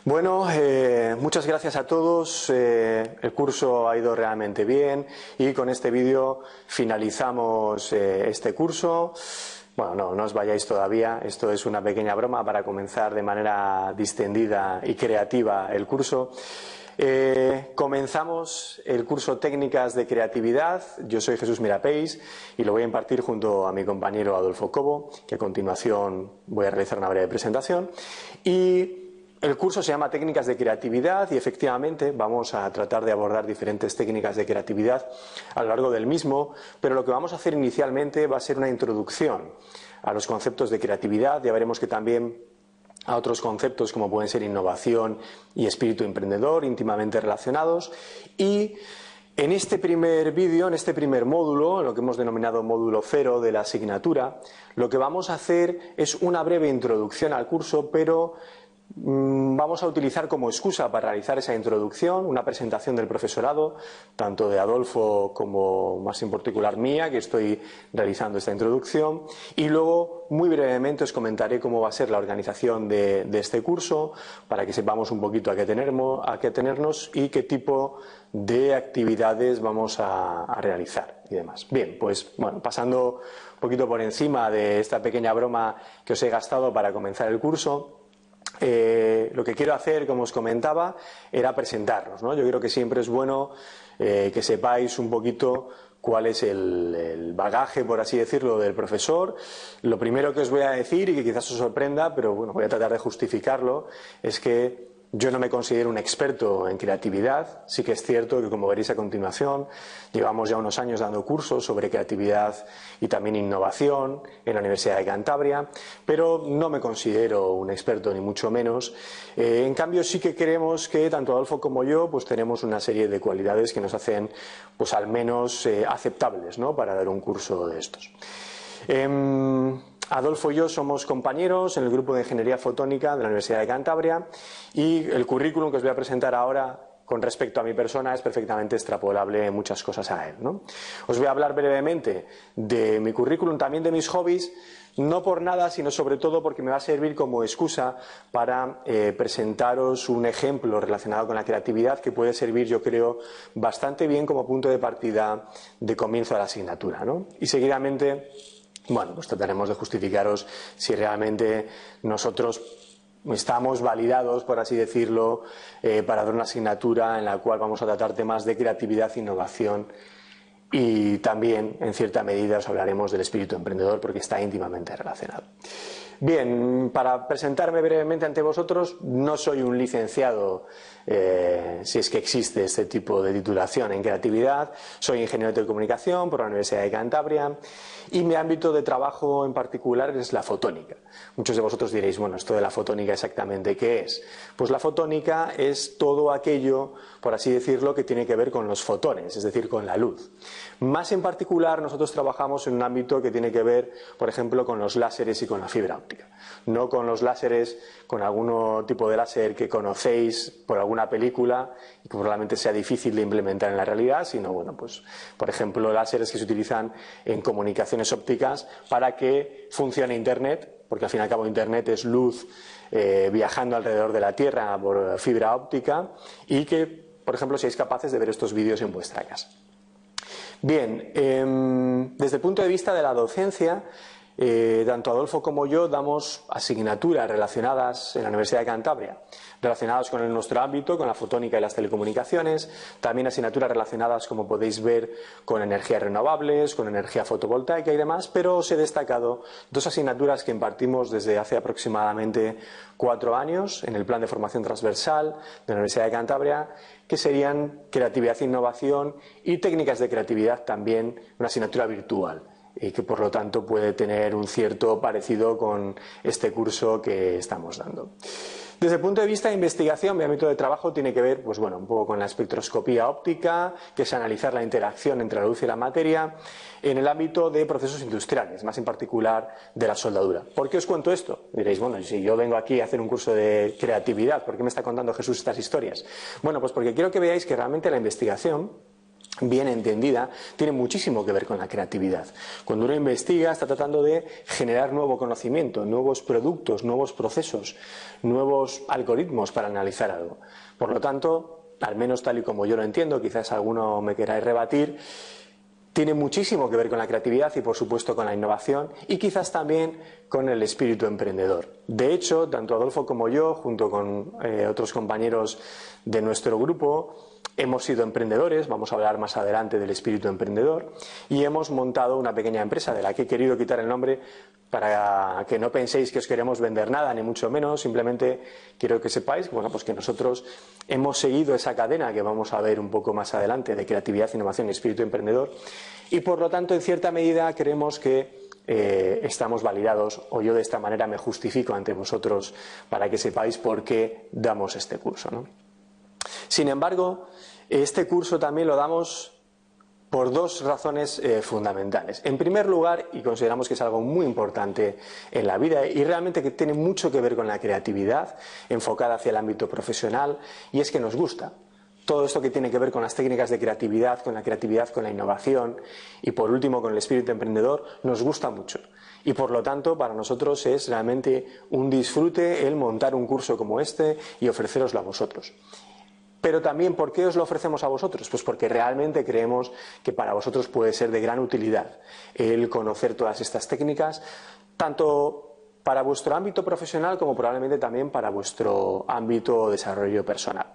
Bueno, muchas gracias a todos. El curso ha ido realmente bien y con este vídeo finalizamos este curso. Bueno, no os vayáis todavía. Esto es una pequeña broma para comenzar de manera distendida y creativa el curso. Comenzamos el curso Técnicas de Creatividad. Yo soy Jesús Mirapeix y lo voy a impartir junto a mi compañero Adolfo Cobo, que a continuación voy a realizar una breve presentación. Y el curso se llama Técnicas de Creatividad y efectivamente vamos a tratar de abordar diferentes técnicas de creatividad a lo largo del mismo, pero lo que vamos a hacer inicialmente va a ser una introducción a los conceptos de creatividad. Ya veremos que también a otros conceptos como pueden ser innovación y espíritu emprendedor, íntimamente relacionados. Y en este primer vídeo, en este primer módulo, lo que hemos denominado módulo 0 de la asignatura, lo que vamos a hacer es una breve introducción al curso, pero vamos a utilizar como excusa para realizar esa introducción una presentación del profesorado, tanto de Adolfo como más en particular mía, que estoy realizando esta introducción, y luego muy brevemente os comentaré cómo va a ser la organización de este curso para que sepamos un poquito a qué tenernos y qué tipo de actividades vamos a realizar y demás. Bien, pues bueno, pasando un poquito por encima de esta pequeña broma que os he gastado para comenzar el curso. Lo que quiero hacer, como os comentaba, era presentarnos, ¿no? Yo creo que siempre es bueno que sepáis un poquito cuál es el bagaje, por así decirlo, del profesor. Lo primero que os voy a decir, y que quizás os sorprenda, pero bueno, voy a tratar de justificarlo, es que yo no me considero un experto en creatividad. Sí que es cierto que, como veréis a continuación, llevamos ya unos años dando cursos sobre creatividad y también innovación en la Universidad de Cantabria, pero no me considero un experto ni mucho menos. En cambio, sí que creemos que tanto Adolfo como yo pues tenemos una serie de cualidades que nos hacen pues al menos aceptables, ¿no?, para dar un curso de estos. Adolfo y yo somos compañeros en el grupo de Ingeniería Fotónica de la Universidad de Cantabria y el currículum que os voy a presentar ahora con respecto a mi persona es perfectamente extrapolable en muchas cosas a él, ¿no? Os voy a hablar brevemente de mi currículum, también de mis hobbies, no por nada, sino sobre todo porque me va a servir como excusa para presentaros un ejemplo relacionado con la creatividad que puede servir, yo creo, bastante bien como punto de partida de comienzo de la asignatura, ¿no? Y seguidamente, bueno, pues trataremos de justificaros si realmente nosotros estamos validados, por así decirlo, para dar una asignatura en la cual vamos a tratar temas de creatividad, innovación y también, en cierta medida, os hablaremos del espíritu emprendedor porque está íntimamente relacionado. Bien, para presentarme brevemente ante vosotros, no soy un licenciado, si es que existe este tipo de titulación en creatividad. Soy ingeniero de telecomunicación por la Universidad de Cantabria y mi ámbito de trabajo en particular es la fotónica. Muchos de vosotros diréis, bueno, esto de la fotónica exactamente ¿qué es? Pues la fotónica es todo aquello, por así decirlo, que tiene que ver con los fotones, es decir, con la luz. Más en particular, nosotros trabajamos en un ámbito que tiene que ver, por ejemplo, con los láseres y con la fibra óptica. No con los láseres, con algún tipo de láser que conocéis por alguna película y que probablemente sea difícil de implementar en la realidad, sino, bueno, pues, por ejemplo, láseres que se utilizan en comunicaciones ópticas para que funcione Internet, porque al fin y al cabo Internet es luz viajando alrededor de la Tierra por fibra óptica, y que, por ejemplo, seáis capaces de ver estos vídeos en vuestra casa. Bien, desde el punto de vista de la docencia, tanto Adolfo como yo damos asignaturas relacionadas en la Universidad de Cantabria, relacionadas con nuestro ámbito, con la fotónica y las telecomunicaciones, también asignaturas relacionadas, como podéis ver, con energías renovables, con energía fotovoltaica y demás, pero os he destacado dos asignaturas que impartimos desde hace aproximadamente 4 años en el plan de formación transversal de la Universidad de Cantabria, que serían creatividad e innovación y técnicas de creatividad, también una asignatura virtual, y que por lo tanto puede tener un cierto parecido con este curso que estamos dando. Desde el punto de vista de investigación, mi ámbito de trabajo tiene que ver, pues bueno, un poco con la espectroscopía óptica, que es analizar la interacción entre la luz y la materia, en el ámbito de procesos industriales, más en particular de la soldadura. ¿Por qué os cuento esto? Diréis, bueno, si yo vengo aquí a hacer un curso de creatividad, ¿por qué me está contando Jesús estas historias? Bueno, pues porque quiero que veáis que realmente la investigación bien entendida, tiene muchísimo que ver con la creatividad. Cuando uno investiga, está tratando de generar nuevo conocimiento, nuevos productos, nuevos procesos, nuevos algoritmos para analizar algo. Por lo tanto, al menos tal y como yo lo entiendo, quizás alguno me queráis rebatir, tiene muchísimo que ver con la creatividad y, por supuesto, con la innovación y quizás también con el espíritu emprendedor. De hecho, tanto Adolfo como yo, junto con otros compañeros de nuestro grupo, hemos sido emprendedores, vamos a hablar más adelante del espíritu emprendedor, y hemos montado una pequeña empresa de la que he querido quitar el nombre para que no penséis que os queremos vender nada, ni mucho menos, simplemente quiero que sepáis pues que nosotros hemos seguido esa cadena que vamos a ver un poco más adelante de creatividad, innovación y espíritu emprendedor, y por lo tanto, en cierta medida, creemos que estamos validados, o yo de esta manera me justifico ante vosotros para que sepáis por qué damos este curso, ¿no? Sin embargo, este curso también lo damos por dos razones fundamentales. En primer lugar, y consideramos que es algo muy importante en la vida y realmente que tiene mucho que ver con la creatividad enfocada hacia el ámbito profesional, y es que nos gusta. Todo esto que tiene que ver con las técnicas de creatividad, con la innovación y por último con el espíritu emprendedor, nos gusta mucho. Y por lo tanto, para nosotros es realmente un disfrute el montar un curso como este y ofrecéroslo a vosotros. Pero también, ¿por qué os lo ofrecemos a vosotros? Pues porque realmente creemos que para vosotros puede ser de gran utilidad el conocer todas estas técnicas, tanto para vuestro ámbito profesional como probablemente también para vuestro ámbito de desarrollo personal.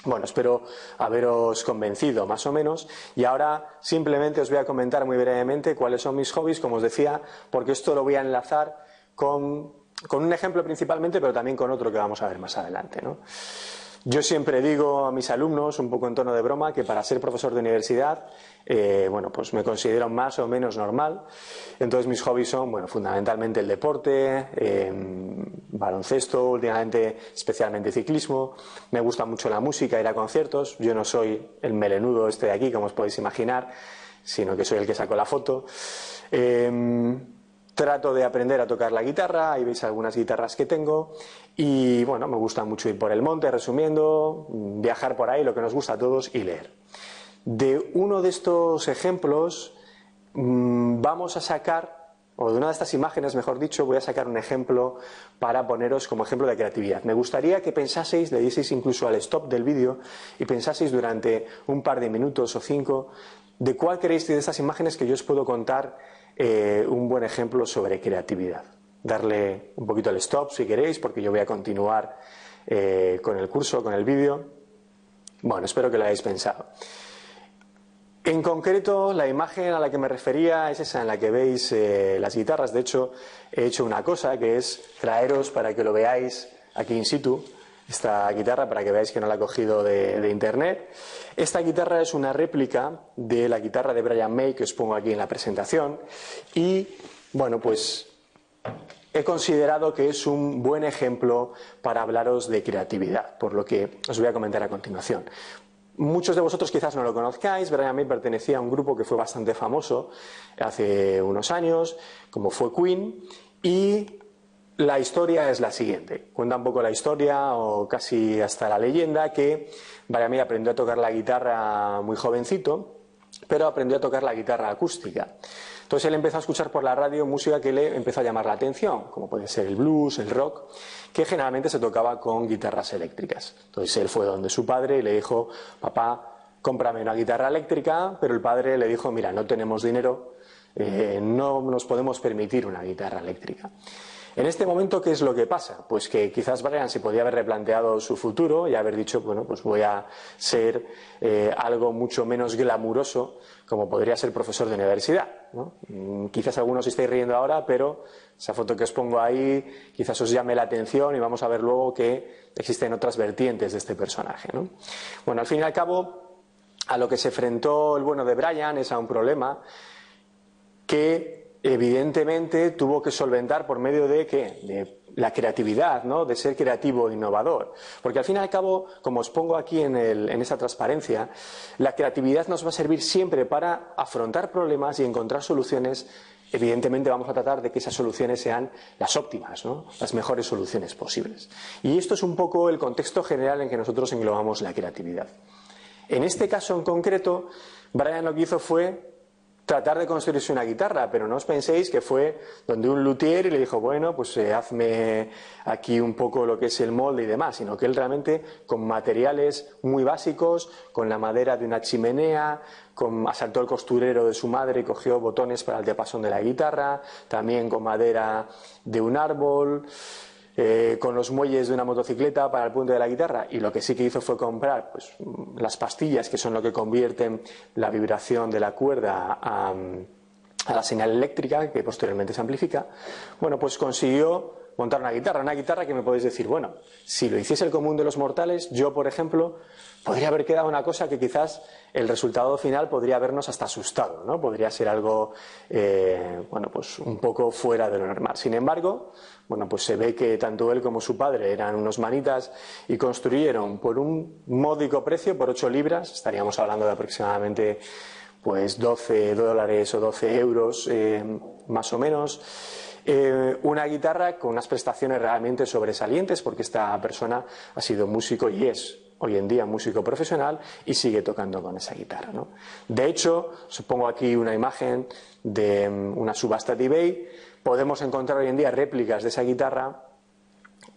Bueno, espero haberos convencido más o menos, y ahora simplemente os voy a comentar muy brevemente cuáles son mis hobbies, como os decía, porque esto lo voy a enlazar con un ejemplo principalmente, pero también con otro que vamos a ver más adelante, ¿no? Yo siempre digo a mis alumnos, un poco en tono de broma, que para ser profesor de universidad, pues me considero más o menos normal. Entonces mis hobbies son, fundamentalmente el deporte, baloncesto, últimamente especialmente ciclismo. Me gusta mucho la música, ir a conciertos. Yo no soy el melenudo este de aquí, como os podéis imaginar, sino que soy el que sacó la foto. Trato de aprender a tocar la guitarra, ahí veis algunas guitarras que tengo, y me gusta mucho ir por el monte, resumiendo, viajar por ahí, lo que nos gusta a todos, y leer. De uno de estos ejemplos vamos a sacar, o de una de estas imágenes, mejor dicho, voy a sacar un ejemplo para poneros como ejemplo de creatividad. Me gustaría que pensaseis, le dieseis incluso al stop del vídeo y pensaseis durante un par de minutos o 5 de cuál queréis de estas imágenes que yo os puedo contar un buen ejemplo sobre creatividad. Darle un poquito al stop si queréis, porque yo voy a continuar con el curso, con el vídeo. Bueno, espero que lo hayáis pensado. En concreto, la imagen a la que me refería es esa en la que veis las guitarras. De hecho, he hecho una cosa, que es traeros para que lo veáis aquí in situ, esta guitarra, para que veáis que no la he cogido de internet. Esta guitarra es una réplica de la guitarra de Brian May que os pongo aquí en la presentación, y pues he considerado que es un buen ejemplo para hablaros de creatividad, por lo que os voy a comentar a continuación. Muchos de vosotros quizás no lo conozcáis. Brian May pertenecía a un grupo que fue bastante famoso hace unos años, como fue Queen, y la historia es la siguiente. Cuenta un poco la historia, o casi hasta la leyenda, que Brian May aprendió a tocar la guitarra muy jovencito, pero aprendió a tocar la guitarra acústica. Entonces él empezó a escuchar por la radio música que le empezó a llamar la atención, como puede ser el blues, el rock, que generalmente se tocaba con guitarras eléctricas. Entonces él fue donde su padre y le dijo: papá, cómprame una guitarra eléctrica, pero el padre le dijo: mira, no tenemos dinero, no nos podemos permitir una guitarra eléctrica. En este momento, ¿qué es lo que pasa? Pues que quizás Brian se podía haber replanteado su futuro y haber dicho: pues voy a ser algo mucho menos glamuroso, como podría ser profesor de universidad, ¿no? Quizás algunos estáis riendo ahora, pero esa foto que os pongo ahí quizás os llame la atención, y vamos a ver luego que existen otras vertientes de este personaje, ¿no? Bueno, al fin y al cabo, a lo que se enfrentó el bueno de Brian es a un problema que evidentemente tuvo que solventar por medio de ¿qué? De la creatividad, ¿no? De ser creativo e innovador. Porque al fin y al cabo, como os pongo aquí en esa transparencia, la creatividad nos va a servir siempre para afrontar problemas y encontrar soluciones. Evidentemente vamos a tratar de que esas soluciones sean las óptimas, ¿no? Las mejores soluciones posibles. Y esto es un poco el contexto general en que nosotros englobamos la creatividad. En este caso en concreto, Brian lo que hizo fue tratar de construirse una guitarra, pero no os penséis que fue donde un luthier y le dijo, bueno, pues hazme aquí un poco lo que es el molde y demás, sino que él realmente con materiales muy básicos, con la madera de una chimenea, asaltó el costurero de su madre y cogió botones para el diapasón de la guitarra, también con madera de un árbol, con los muelles de una motocicleta para el puente de la guitarra, y lo que sí que hizo fue comprar pues, las pastillas que son lo que convierten la vibración de la cuerda a la señal eléctrica que posteriormente se amplifica. Bueno, pues consiguió montar una guitarra que me podéis decir, bueno, si lo hiciese el común de los mortales, yo por ejemplo podría haber quedado una cosa que quizás el resultado final podría habernos hasta asustado, ¿no? Podría ser algo bueno, pues un poco fuera de lo normal. Sin embargo, bueno, pues se ve que tanto él como su padre eran unos manitas y construyeron por un módico precio, por 8 libras, estaríamos hablando de aproximadamente pues 12 dólares o 12 euros más o menos, una guitarra con unas prestaciones realmente sobresalientes, porque esta persona ha sido músico y es hoy en día músico profesional y sigue tocando con esa guitarra, ¿no? De hecho, os pongo aquí una imagen de una subasta de eBay. Podemos encontrar hoy en día réplicas de esa guitarra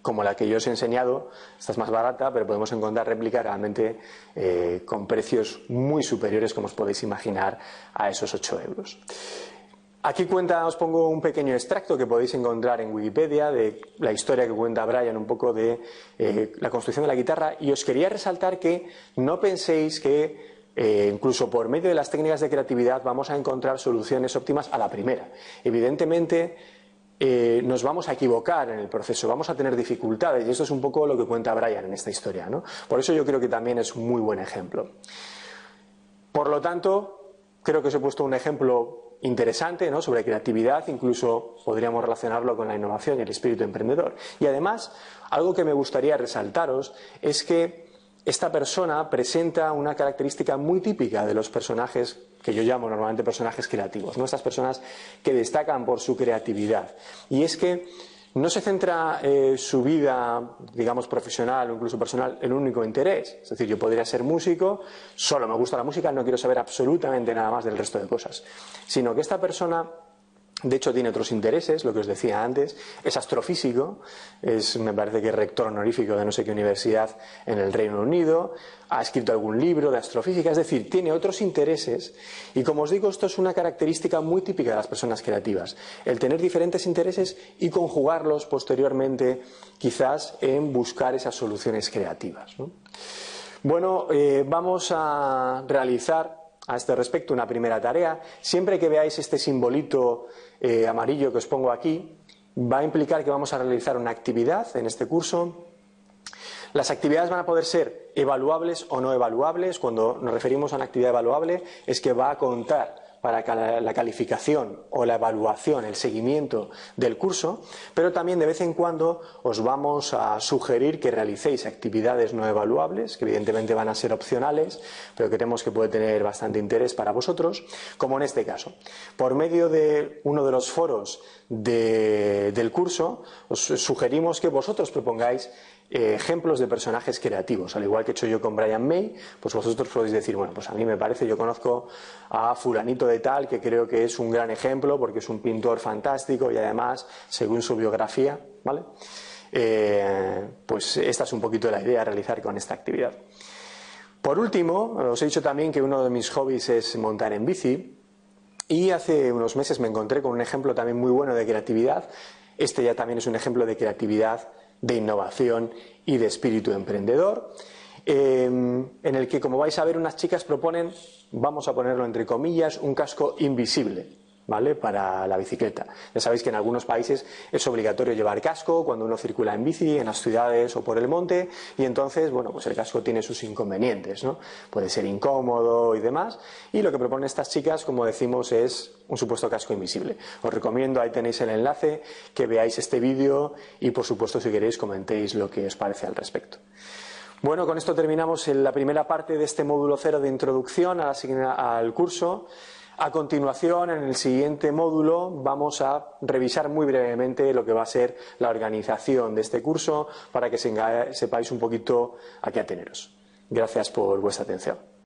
como la que yo os he enseñado. Esta es más barata, pero podemos encontrar réplicas realmente con precios muy superiores, como os podéis imaginar, a esos 8 euros. Aquí os pongo un pequeño extracto que podéis encontrar en Wikipedia de la historia que cuenta Brian un poco de la construcción de la guitarra, y os quería resaltar que no penséis que incluso por medio de las técnicas de creatividad vamos a encontrar soluciones óptimas a la primera. Evidentemente nos vamos a equivocar en el proceso, vamos a tener dificultades, y esto es un poco lo que cuenta Brian en esta historia, ¿no? Por eso yo creo que también es un muy buen ejemplo. Por lo tanto, creo que os he puesto un ejemplo interesante, ¿no?, sobre creatividad, incluso podríamos relacionarlo con la innovación y el espíritu emprendedor. Y además, algo que me gustaría resaltaros es que esta persona presenta una característica muy típica de los personajes que yo llamo normalmente personajes creativos, ¿no? Estas personas que destacan por su creatividad. Y es que no se centra su vida, digamos, profesional o incluso personal en un único interés. Es decir, yo podría ser músico, solo me gusta la música, no quiero saber absolutamente nada más del resto de cosas. Sino que esta persona, de hecho, tiene otros intereses, lo que os decía antes, es astrofísico, me parece que es rector honorífico de no sé qué universidad en el Reino Unido, ha escrito algún libro de astrofísica, es decir, tiene otros intereses, y como os digo, esto es una característica muy típica de las personas creativas, el tener diferentes intereses y conjugarlos posteriormente quizás en buscar esas soluciones creativas, ¿no? Bueno, vamos a realizar a este respecto una primera tarea. Siempre que veáis este simbolito amarillo que os pongo aquí, va a implicar que vamos a realizar una actividad en este curso. Las actividades van a poder ser evaluables o no evaluables. Cuando nos referimos a una actividad evaluable es que va a contar para la calificación o la evaluación, el seguimiento del curso, pero también de vez en cuando os vamos a sugerir que realicéis actividades no evaluables, que evidentemente van a ser opcionales, pero creemos que puede tener bastante interés para vosotros, como en este caso. Por medio de uno de los foros del curso, os sugerimos que vosotros propongáis ejemplos de personajes creativos, al igual que he hecho yo con Brian May, pues vosotros podéis decir, bueno, pues a mí me parece, yo conozco a fulanito de tal que creo que es un gran ejemplo porque es un pintor fantástico y además, según su biografía, ¿vale? Pues esta es un poquito la idea a realizar con esta actividad. Por último, os he dicho también que uno de mis hobbies es montar en bici, y hace unos meses me encontré con un ejemplo también muy bueno de creatividad. Este ya también es un ejemplo de creatividad, de innovación y de espíritu emprendedor, en el que, como vais a ver, unas chicas proponen, vamos a ponerlo entre comillas, un casco invisible, ¿vale?, para la bicicleta. Ya sabéis que en algunos países es obligatorio llevar casco cuando uno circula en bici, en las ciudades o por el monte, y entonces, bueno, pues el casco tiene sus inconvenientes, ¿no? Puede ser incómodo y demás, y lo que proponen estas chicas, como decimos, es un supuesto casco invisible. Os recomiendo, ahí tenéis el enlace, que veáis este vídeo y, por supuesto, si queréis, comentéis lo que os parece al respecto. Bueno, con esto terminamos la primera parte de este módulo 0 de introducción al curso. A continuación, en el siguiente módulo, vamos a revisar muy brevemente lo que va a ser la organización de este curso para que sepáis un poquito a qué ateneros. Gracias por vuestra atención.